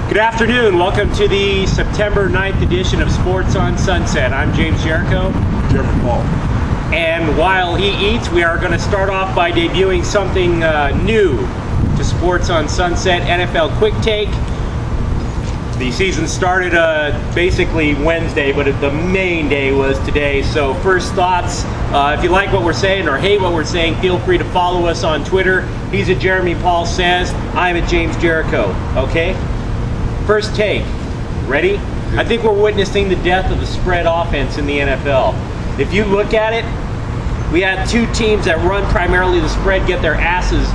Good afternoon. Welcome to the September 9th edition of Sports on Sunset. I'm James Jericho. Jeremy Paul. And while he eats, we are going to start off by debuting something new to Sports on Sunset, NFL Quick Take. The season started basically Wednesday, but the main day was today. So first thoughts, if you like what we're saying or hate what we're saying, feel free to follow us on Twitter. He's at Jeremy Paul Says. I'm at James Jericho. Okay? First take. Ready? I think we're witnessing the death of the spread offense in the NFL. If you look at it, we had two teams that run primarily the spread get their asses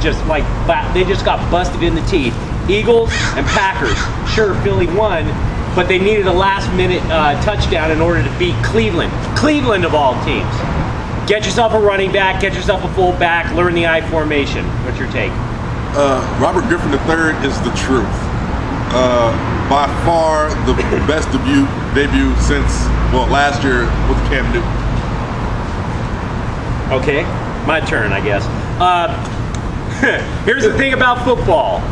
they just got busted in the teeth. Eagles and Packers. Sure, Philly won, but they needed a last-minute touchdown in order to beat Cleveland. Cleveland of all teams. Get yourself a running back, get yourself a full back, learn the I formation. What's your take? Robert Griffin III is the truth. By far the best debut since, last year with Cam Newton. Okay, my turn, I guess. Here's the thing about football.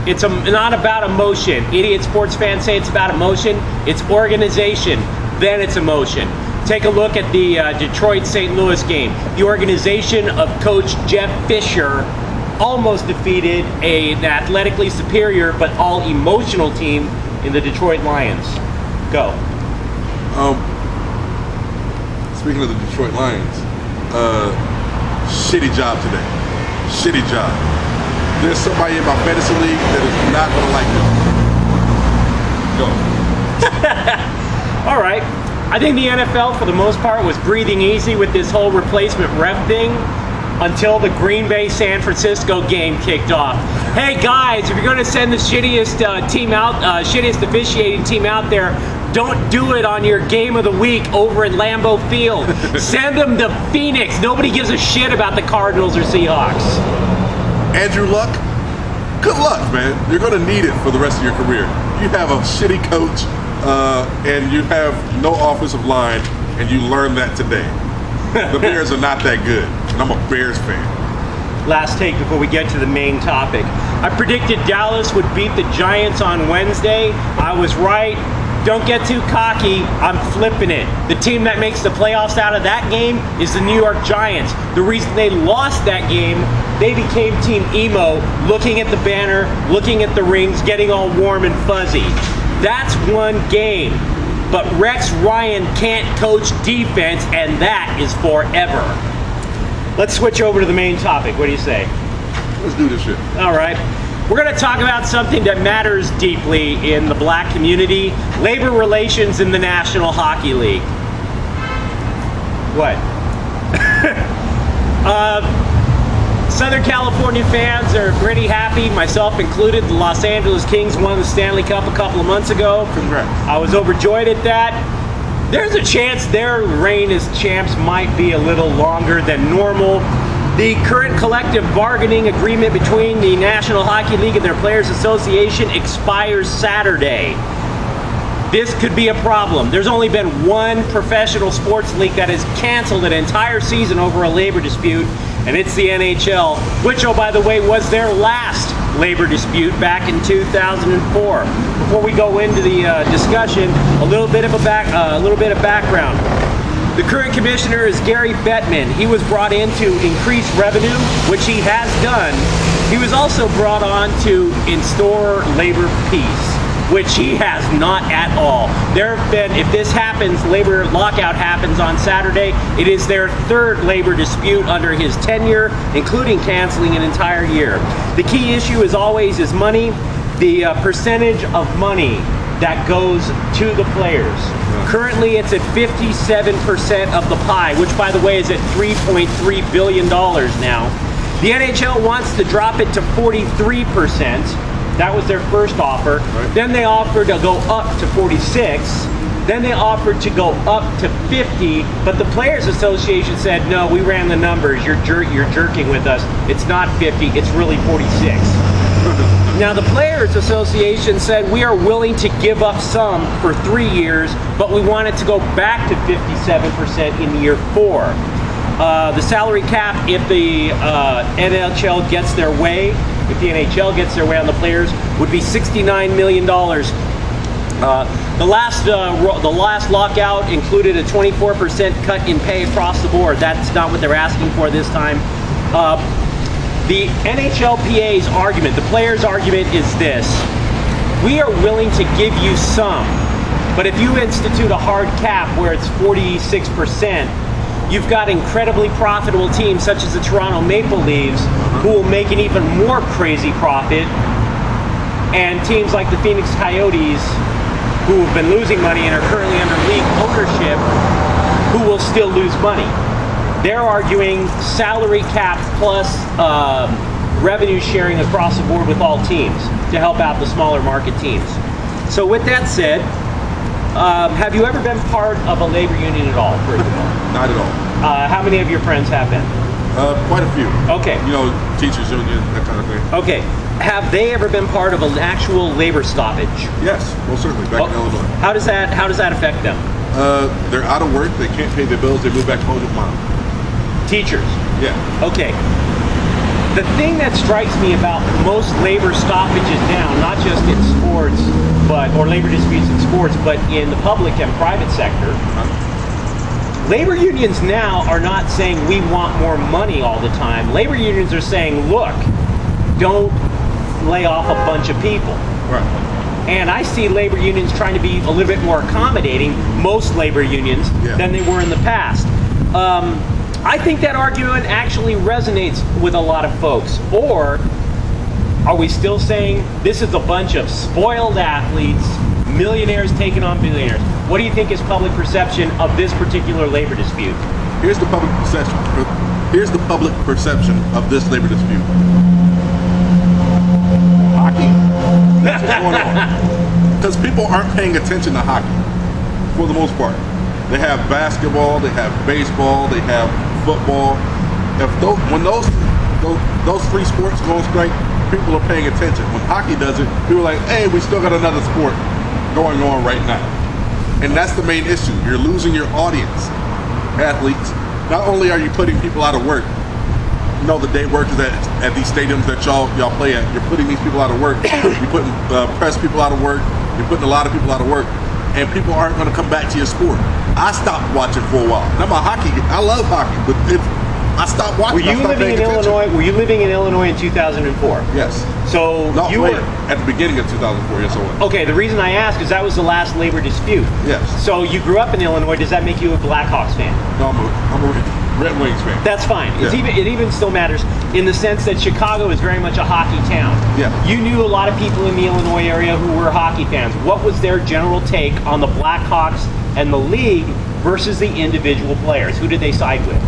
It's not about emotion. Idiot sports fans say it's about emotion. It's organization, then it's emotion. Take a look at the Detroit-St. Louis game. The organization of Coach Jeff Fisher almost defeated an athletically superior but all emotional team in the Detroit Lions. Go. Speaking of the Detroit Lions, shitty job today. Shitty job. There's somebody in my fantasy league that is not going to like them. Go. All right. I think the NFL, for the most part, was breathing easy with this whole replacement ref thing until the Green Bay-San Francisco game kicked off. Hey guys, if you're going to send the shittiest shittiest officiating team out there, don't do it on your game of the week over at Lambeau Field. Send them to Phoenix. Nobody gives a shit about the Cardinals or Seahawks. Andrew Luck, good luck, man. You're going to need it for the rest of your career. You have a shitty coach, and you have no offensive line, and you learned that today. The Bears are not that good, and I'm a Bears fan. Last take before we get to the main topic. I predicted Dallas would beat the Giants on Wednesday. I was right. Don't get too cocky. I'm flipping it. The team that makes the playoffs out of that game is the New York Giants. The reason they lost that game, they became Team Emo, looking at the banner, looking at the rings, getting all warm and fuzzy. That's one game. But Rex Ryan can't coach defense, and that is forever. Let's switch over to the main topic. What do you say? Let's do this shit. All right. We're going to talk about something that matters deeply in the black community, labor relations in the National Hockey League. What? Southern California fans are pretty happy, myself included. The Los Angeles Kings won the Stanley Cup a couple of months ago. Congrats. I was overjoyed at that. There's a chance their reign as champs might be a little longer than normal. The current collective bargaining agreement between the National Hockey League and their Players Association expires Saturday. This could be a problem. There's only been one professional sports league that has canceled an entire season over a labor dispute, and it's the NHL, which, oh, by the way, was their last labor dispute back in 2004. Before we go into the discussion, a little bit of background. The current commissioner is Gary Bettman. He was brought in to increase revenue, which he has done. He was also brought on to install labor peace, which he has not at all. There have been, if this happens, labor lockout happens on Saturday, it is their third labor dispute under his tenure, including canceling an entire year. The key issue, as always, is money, the percentage of money that goes to the players. Currently, it's at 57% of the pie, which, by the way, is at $3.3 billion now. The NHL wants to drop it to 43%. That was their first offer. Right. Then they offered to go up to 46. Then they offered to go up to 50. But the Players Association said, no, we ran the numbers. You're jerking with us. It's not 50. It's really 46. Now, the Players Association said we are willing to give up some for 3 years, but we want it to go back to 57% in year 4. The salary cap, if the NHL gets their way, if the NHL gets their way on the players, would be $69 million. The last lockout included a 24% cut in pay across the board. That's not what they're asking for this time. The NHLPA's argument, the players' argument is this: we are willing to give you some, but if you institute a hard cap where it's 46%, you've got incredibly profitable teams such as the Toronto Maple Leafs who will make an even more crazy profit, and teams like the Phoenix Coyotes who have been losing money and are currently under league ownership who will still lose money. They're arguing salary cap plus revenue sharing across the board with all teams to help out the smaller market teams. So with that said, have you ever been part of a labor union at all, first of all? Not at all. How many of your friends have been? Quite a few. Okay. You know, teachers union, that kind of thing. Okay. Have they ever been part of an actual labor stoppage? Yes, most certainly, back in Illinois. How does that affect them? They're out of work, they can't pay their bills, they move back home with mom. Teachers? Yeah. Okay. The thing that strikes me about most labor stoppages now, not just in sports, or labor disputes in sports, but in the public and private sector, labor unions now are not saying we want more money all the time. Labor unions are saying, look, don't lay off a bunch of people. Right. And I see labor unions trying to be a little bit more accommodating, most labor unions, than they were in the past. I think that argument actually resonates with a lot of folks. Or are we still saying this is a bunch of spoiled athletes, millionaires taking on billionaires? What do you think is public perception of this particular labor dispute? Here's the public perception. Here's the public perception of this labor dispute. Hockey. That's what's going on. Because people aren't paying attention to hockey, for the most part. They have basketball, they have baseball, they have football. When those three sports go on strike, people are paying attention. When hockey does it, people are like, hey, we still got another sport going on right now. And that's the main issue. You're losing your audience, athletes. Not only are you putting people out of work, you know, the day workers at these stadiums that y'all play at, you're putting these people out of work. You're putting press people out of work. You're putting a lot of people out of work. And people aren't going to come back to your sport. I stopped watching for a while. And I'm a hockey. I love hockey, but I stopped watching. Were you living in Illinois? Were you living in Illinois in 2004? Yes. So you were at the beginning of 2004. Yes, I was. Okay. The reason I ask is that was the last labor dispute. Yes. So you grew up in Illinois. Does that make you a Blackhawks fan? No, I'm a Red Wings fan. That's fine. Yeah. It even still matters in the sense that Chicago is very much a hockey town. Yeah. You knew a lot of people in the Illinois area who were hockey fans. What was their general take on the Blackhawks and the league versus the individual players? Who did they side with?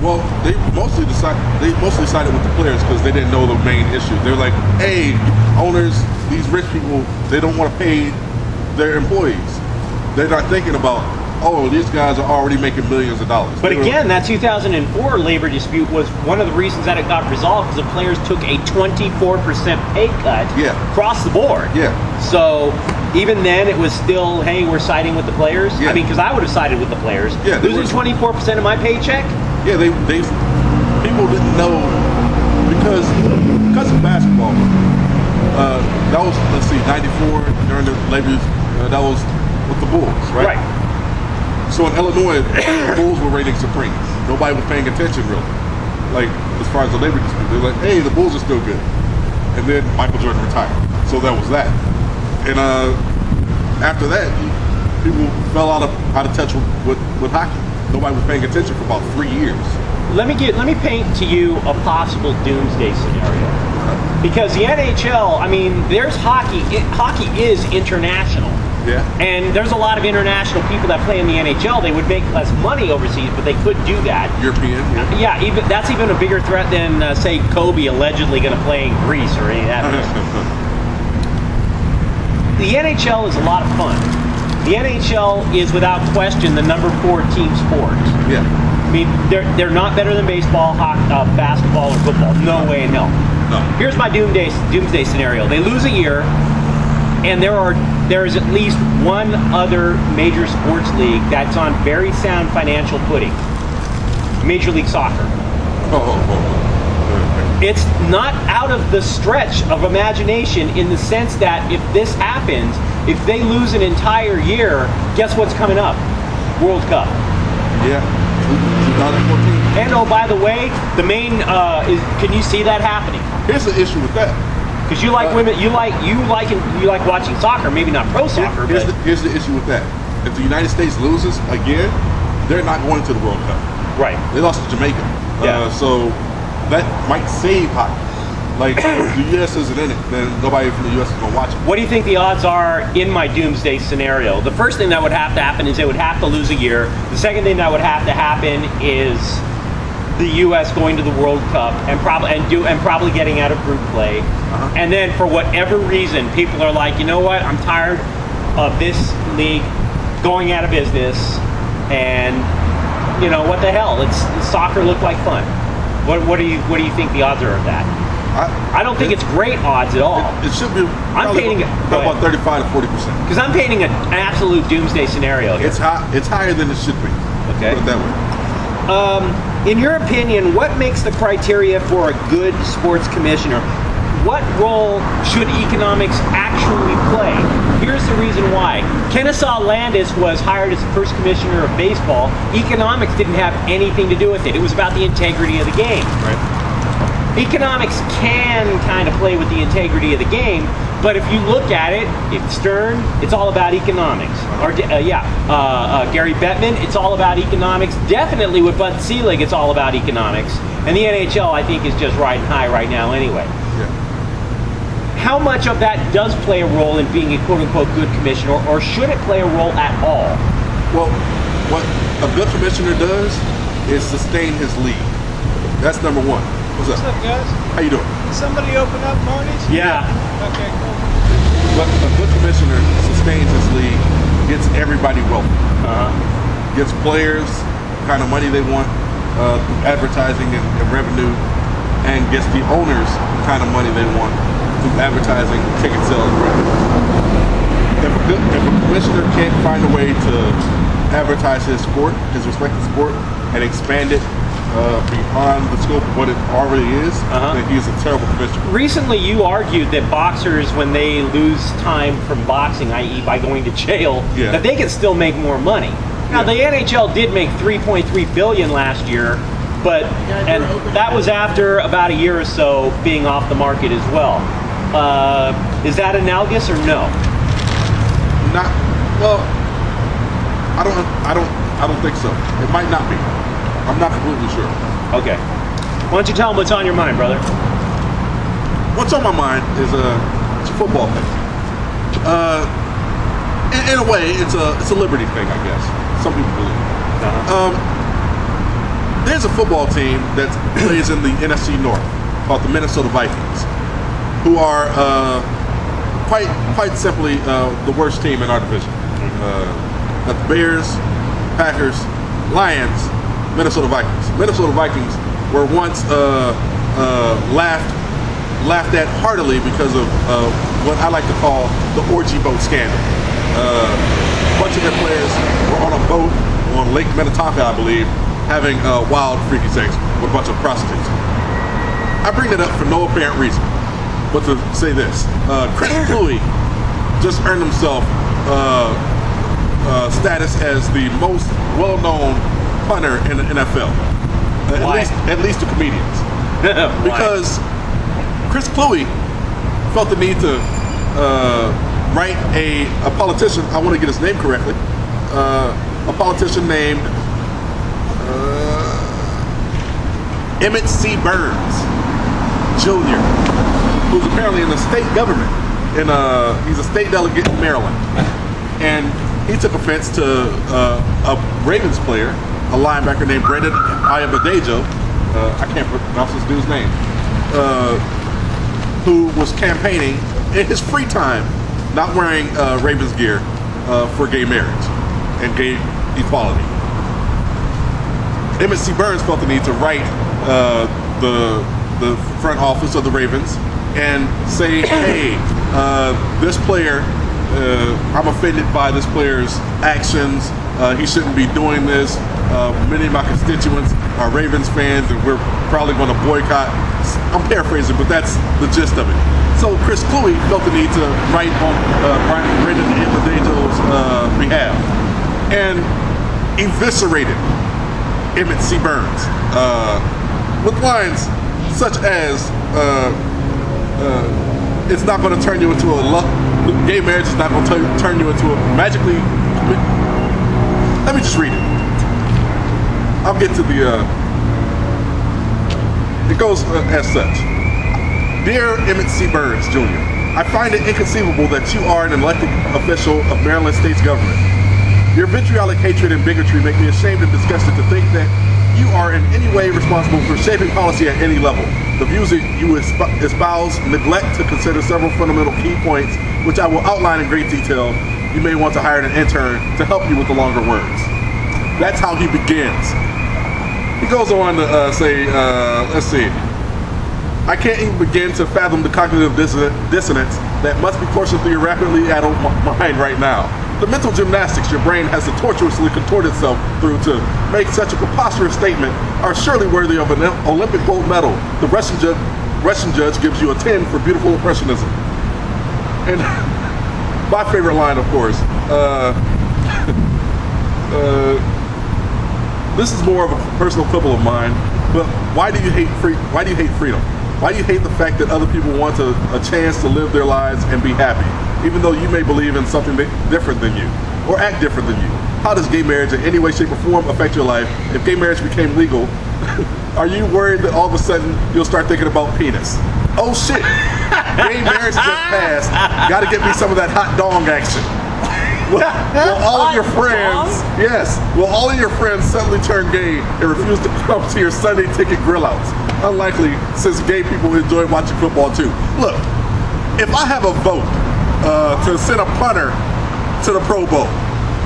Well, they mostly sided with the players because they didn't know the main issue. They're like, hey, owners, these rich people, they don't want to pay their employees. They're not thinking about, oh, these guys are already making millions of dollars. But again, that 2004 labor dispute was one of the reasons that it got resolved because the players took a 24% pay cut across the board. Yeah. So even then, it was still, hey, we're siding with the players. Yeah. I mean, because I would have sided with the players. Yeah. Losing 24% of my paycheck. Yeah, they people didn't know because of basketball. That was, let's see, 94 during the labor. That was with the Bulls, right? Right. So in Illinois, the Bulls were reigning supreme. Nobody was paying attention really. Like as far as the labor dispute, they're like, hey, the Bulls are still good. And then Michael Jordan retired. So that was that. And after that, people fell out of touch with hockey. Nobody was paying attention for about 3 years. Let me paint to you a possible doomsday scenario. Because the NHL, I mean, there's hockey. Hockey is international. Yeah. And there's a lot of international people that play in the NHL. They would make less money overseas, but they could do that. European, yeah. Yeah, that's even a bigger threat than, say, Kobe allegedly going to play in Greece or any of that. The NHL is a lot of fun. The NHL is without question the #4 team sport. Yeah. I mean, they're not better than baseball, basketball, or football. No way in hell. No. Here's my doomsday scenario. They lose a year, and there is at least one other major sports league that's on very sound financial footing. Major League Soccer. Oh. it's not out of the stretch of imagination in the sense that if this happens, if they lose an entire year, guess what's coming up? World Cup. Yeah, 2014. And oh, by the way, the main is, can you see that happening? Here's the issue with that. Because you like women, you like watching soccer, maybe not pro soccer. Here's the issue with that. If the United States loses again, they're not going to the World Cup. Right. They lost to Jamaica. Yeah. So that might save hockey. Like, if the U.S. isn't in it, then nobody from the U.S. is going to watch it. What do you think the odds are in my doomsday scenario? The first thing that would have to happen is they would have to lose a year. The second thing that would have to happen is the U.S. going to the World Cup and probably getting out of group play. And then for whatever reason, people are like, you know what? I'm tired of this league going out of business, and you know what the hell? Soccer looked like fun. What do you think the odds are of that? I don't think it's great odds at all. It should be. I'm painting about 35 to 40%. Because I'm painting an absolute doomsday scenario here. It's higher than it should be. Okay. Put it that way. In your opinion, what makes the criteria for a good sports commissioner? What role should economics actually play? Here's the reason why. Kennesaw Landis was hired as the first commissioner of baseball. Economics didn't have anything to do with it. It was about the integrity of the game. Right. Economics can kind of play with the integrity of the game, but if you look at it, it's Stern, it's all about economics. Or Gary Bettman, it's all about economics. Definitely with Bud Selig, it's all about economics. And the NHL, I think, is just riding high right now anyway. Yeah. How much of that does play a role in being a quote-unquote good commissioner, or should it play a role at all? Well, what a good commissioner does is sustain his league. That's number one. What's up? What's up, guys? How you doing? Somebody open up Marty's? Yeah. Okay, cool. But a good commissioner sustains his league, gets everybody wealthy, gets players the kind of money they want, through advertising and revenue, and gets the owners the kind of money they want through advertising, ticket sales, and revenue. If a commissioner can't find a way to advertise his sport, his respective sport, and expand it beyond the scope of what it already is, then he's a terrible commissioner. Recently, you argued that boxers, when they lose time from boxing, i.e. by going to jail, that they can still make more money. Now, the NHL did make $3.3 billion last year, but that was after about a year or so being off the market as well. Is that analogous or no? Not well. I don't think so. It might not be. I'm not completely sure. Okay. Why don't you tell them what's on your mind, brother? What's on my mind is it's a football thing. In a way, it's a liberty thing, I guess. Some people believe. There's a football team that plays in the NFC North called the Minnesota Vikings, who are quite simply the worst team in our division. The Bears, Packers, Lions, Minnesota Vikings. Minnesota Vikings were once laughed at heartily because of what I like to call the orgy boat scandal. A bunch of their players were on a boat on Lake Minnetonka, I believe, having wild freaky sex with a bunch of prostitutes. I bring that up for no apparent reason, but to say this. Chris Pluy just earned himself status as the most well-known punter in the NFL. At least to comedians. Because Chris Pluy felt the need to write a politician, I want to get his name correctly, a politician named Emmett C. Burns Jr., who's apparently in the state government, and he's a state delegate in Maryland. And he took offense to a Ravens player, a linebacker named Brandon Ayabadejo, I can't pronounce this dude's name, who was campaigning in his free time, not wearing Ravens gear, for gay marriage and gay equality. Emmett C. Burns felt the need to write the front office of the Ravens and say, hey, this player, I'm offended by this player's actions. He shouldn't be doing this. Many of my constituents are Ravens fans, and we're probably going to boycott I'm paraphrasing, but that's the gist of it. So Chris Cluey felt the need to write on Brandon Amedejo's behalf and eviscerated Emmett C. Burns with lines such as it's not going to turn you into gay marriage is not going to turn you into a magically. Let me just read it. I'll get to the. It goes as such. Dear Emmett C. Burns, Jr., I find it inconceivable that you are an elected official of Maryland State's government. Your vitriolic hatred and bigotry make me ashamed and disgusted to think that you are in any way responsible for shaping policy at any level. The views that you espouse neglect to consider several fundamental key points, which I will outline in great detail. You may want to hire an intern to help you with the longer words. That's how he begins. He goes on to say, let's see. I can't even begin to fathom the cognitive dissonance that must be coursing through your rapidly addled mind right now. The mental gymnastics your brain has to tortuously contort itself through to make such a preposterous statement are surely worthy of an Olympic gold medal. The Russian judge gives you a 10 for beautiful impressionism. And my favorite line, of course, this is more of a personal quibble of mine, but why do you hate freedom? Why do you hate the fact that other people want a chance to live their lives and be happy, even though you may believe in something different than you, or act different than you? How does gay marriage in any way, shape, or form affect your life? If gay marriage became legal, are you worried that all of a sudden you'll start thinking about penis? Oh shit, gay marriage just passed, gotta get me some of that hot dong action. Will all of your friends, will all of your friends suddenly turn gay and refuse to come to your Sunday ticket grill outs? Unlikely, since gay people enjoy watching football too. Look, if I have a vote to send a punter to the Pro Bowl,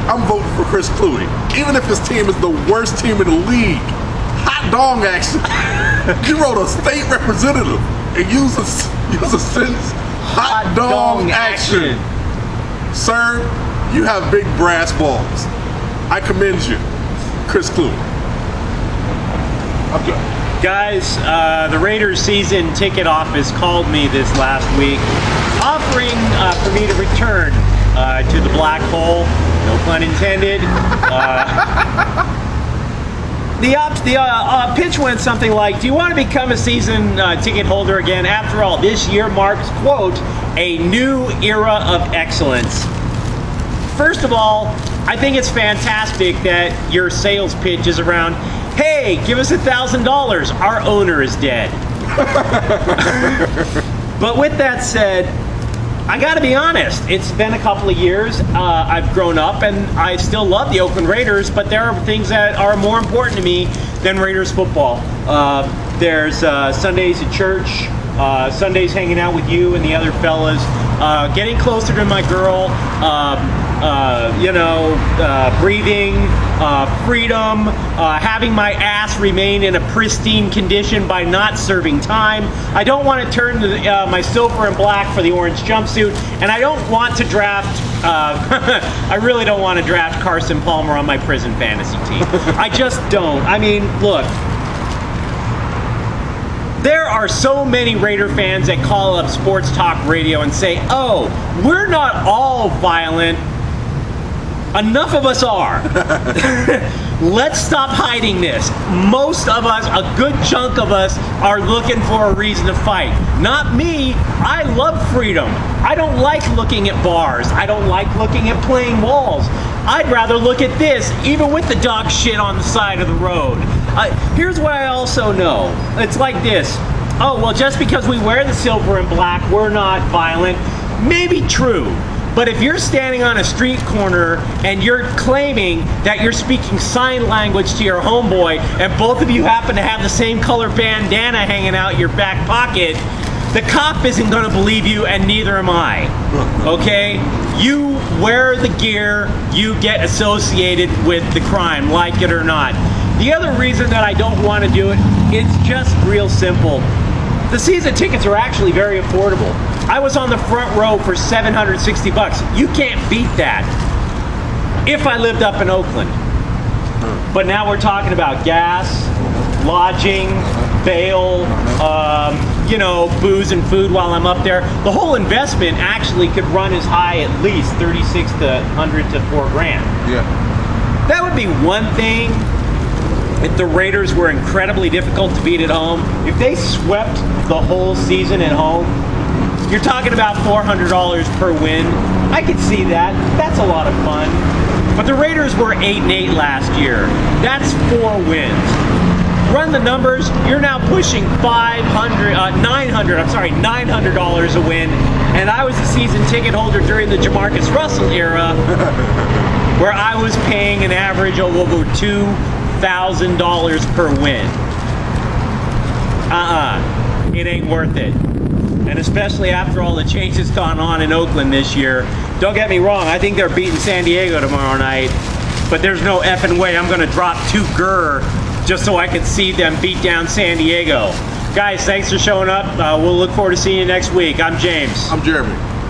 I'm voting for Chris Cluey, even if his team is the worst team in the league. Hot dong action. You wrote a state representative and use a sentence. Hot dong action. Sir, you have big brass balls. I commend you, Chris Cluey. Okay. Guys, the Raiders season ticket office called me this last week, offering for me to return to the black hole. No pun intended. The pitch went something like, do you want to become a season ticket holder again? After all, this year marks, quote, a new era of excellence. First of all, I think it's fantastic that your sales pitch is around, hey, give us $1,000, our owner is dead. But with that said, I gotta be honest, it's been a couple of years. I've grown up and I still love the Oakland Raiders, but there are things that are more important to me than Raiders football. There's Sundays at church, Sundays hanging out with you and the other fellas, getting closer to my girl, breathing, freedom, having my ass remain in a pristine condition by not serving time. I don't want to turn to my silver and black for the orange jumpsuit, and I don't want to draft, I really don't want to draft Carson Palmer on my prison fantasy team. I just don't. I mean, look. There are so many Raider fans that call up sports talk radio and say, oh, we're not all violent. Enough of us are. Let's stop hiding this. Most of us, a good chunk of us, are looking for a reason to fight. Not me. I love freedom. I don't like looking at bars. I don't like looking at plain walls. I'd rather look at this, even with the dog shit on the side of the road. Here's what I also know. It's like this. Oh, well, just because we wear the silver and black, we're not violent. Maybe true. But if you're standing on a street corner and you're claiming that you're speaking sign language to your homeboy and both of you happen to have the same color bandana hanging out your back pocket, the cop isn't going to believe you, and neither am I. Okay? You wear the gear, you get associated with the crime, like it or not. The other reason that I don't want to do it, it's just real simple. The season tickets are actually very affordable. I was on the front row for $760. You can't beat that if I lived up in Oakland. But now we're talking about gas, lodging, bail, you know, booze and food while I'm up there. The whole investment actually could run as high at least 36 to 100 to 4 grand. Yeah. That would be one thing if the Raiders were incredibly difficult to beat at home. If they swept the whole season at home, you're talking about $400 per win. I could see that. That's a lot of fun. But the Raiders were 8-8 last year. That's 4 wins. Run the numbers, you're now pushing $900 a win. And I was a season ticket holder during the Jamarcus Russell era where I was paying an average of over $2,000 per win. It ain't worth it. And especially after all the changes gone on in Oakland this year. Don't get me wrong, I think they're beating San Diego tomorrow night, but there's no effing way I'm gonna drop 2 GER just so I can see them beat down San Diego. Guys, thanks for showing up. We'll look forward to seeing you next week. I'm James. I'm Jeremy.